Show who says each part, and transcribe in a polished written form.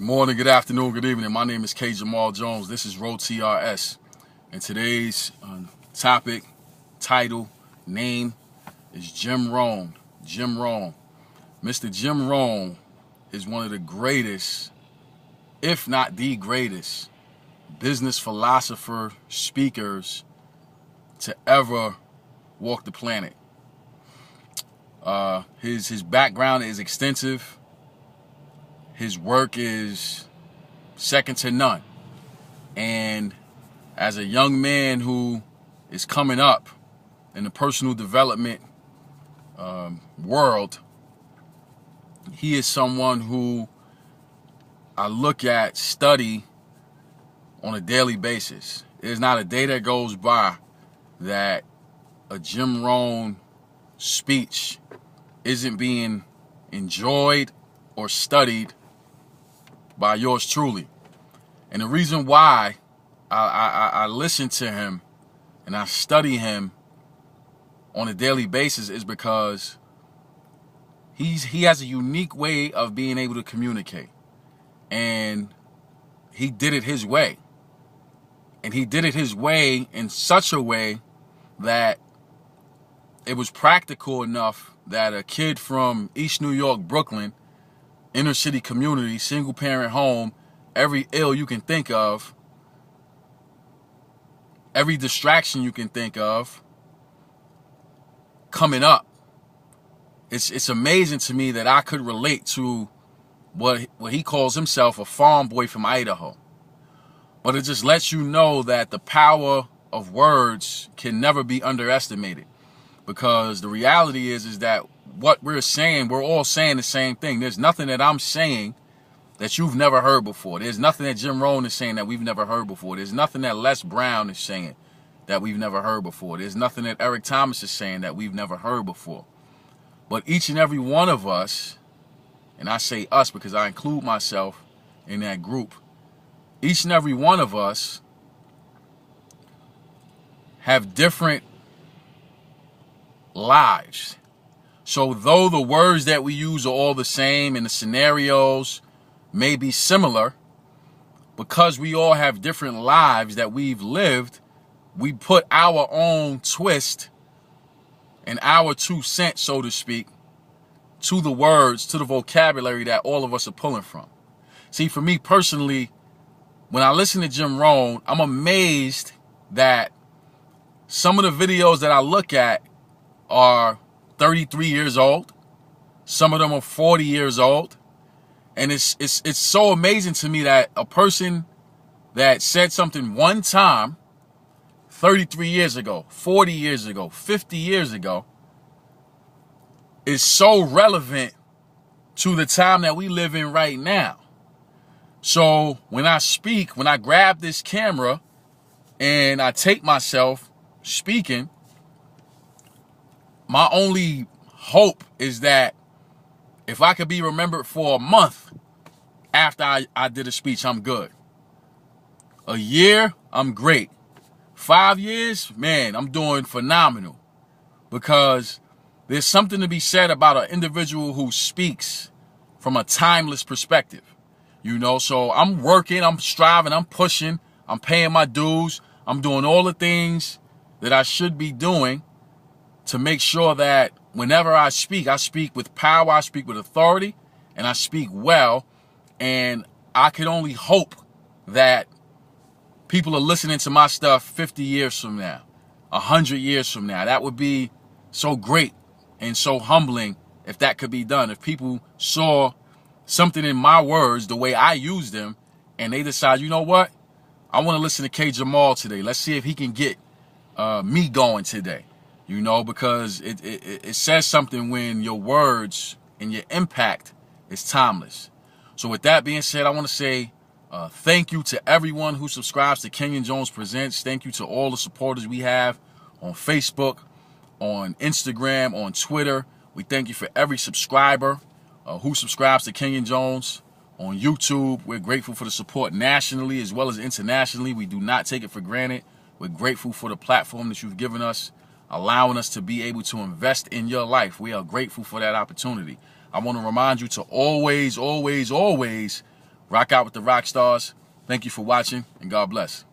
Speaker 1: Good morning, good afternoon, good evening. My name is K. Jamal Jones. This is Rohn TRS. And today's topic, title, name is Jim Rohn. Jim Rohn. Mr. Jim Rohn is one of the greatest, if not the greatest, business philosopher speakers to ever walk the planet. His background is extensive. His work is second to none. And as a young man who is coming up in the personal development world, he is someone who I look at, study on a daily basis. There's not a day that goes by that a Jim Rohn speech isn't being enjoyed or studied by yours truly. And the reason why I listen to him and I study him on a daily basis is because he has a unique way of being able to communicate. And he did it his way. And he did it his way in such a way that it was practical enough that a kid from East New York, Brooklyn, inner city community, single parent home, every ill you can think of, every distraction you can think of coming up. It's amazing to me that I could relate to what he calls himself, a farm boy from Idaho. But it just lets you know that the power of words can never be underestimated. Because the reality is that what we're saying, we're all saying the same thing. There's nothing that I'm saying that you've never heard before. There's nothing that Jim Rohn is saying that we've never heard before. There's nothing that Les Brown is saying that we've never heard before. There's nothing that Eric Thomas is saying that we've never heard before. But each and every one of us, and I say us because I include myself in that group, each and every one of us have different lives. So though the words that we use are all the same and the scenarios may be similar, because we all have different lives that we've lived, we put our own twist and our 2 cents, so to speak, to the words, to the vocabulary that all of us are pulling from. See, for me personally, when I listen to Jim Rohn, I'm amazed that some of the videos that I look at are 33 years old. Some of them are 40 years old. And it's so amazing to me that a person that said something one time 33 years ago, 40 years ago, 50 years ago is so relevant to the time that we live in right now. So when I speak, when I grab this camera and I take myself speaking, my only hope is that if I could be remembered for a month after I did a speech, I'm good. A year, I'm great. 5 years, man, I'm doing phenomenal. Because there's something to be said about an individual who speaks from a timeless perspective. You know, so I'm working, I'm striving, I'm pushing, I'm paying my dues, I'm doing all the things that I should be doing to make sure that whenever I speak with power, I speak with authority, and I speak well. And I can only hope that people are listening to my stuff 50 years from now, 100 years from now. That would be so great and so humbling if that could be done. If people saw something in my words, the way I use them, and they decide, you know what? I want to listen to K. Jamal today. Let's see if he can get me going today. You know, because it says something when your words and your impact is timeless. So with that being said, I want to say thank you to everyone who subscribes to Kenyon Jones Presents. Thank you to all the supporters we have on Facebook, on Instagram, on Twitter. We thank you for every subscriber who subscribes to Kenyon Jones on YouTube. We're grateful for the support nationally as well as internationally. We do not take it for granted. We're grateful for the platform that you've given us, allowing us to be able to invest in your life. We are grateful for that opportunity. I want to remind you to always, always, always Rock out with the rock stars. Thank you for watching, and God bless.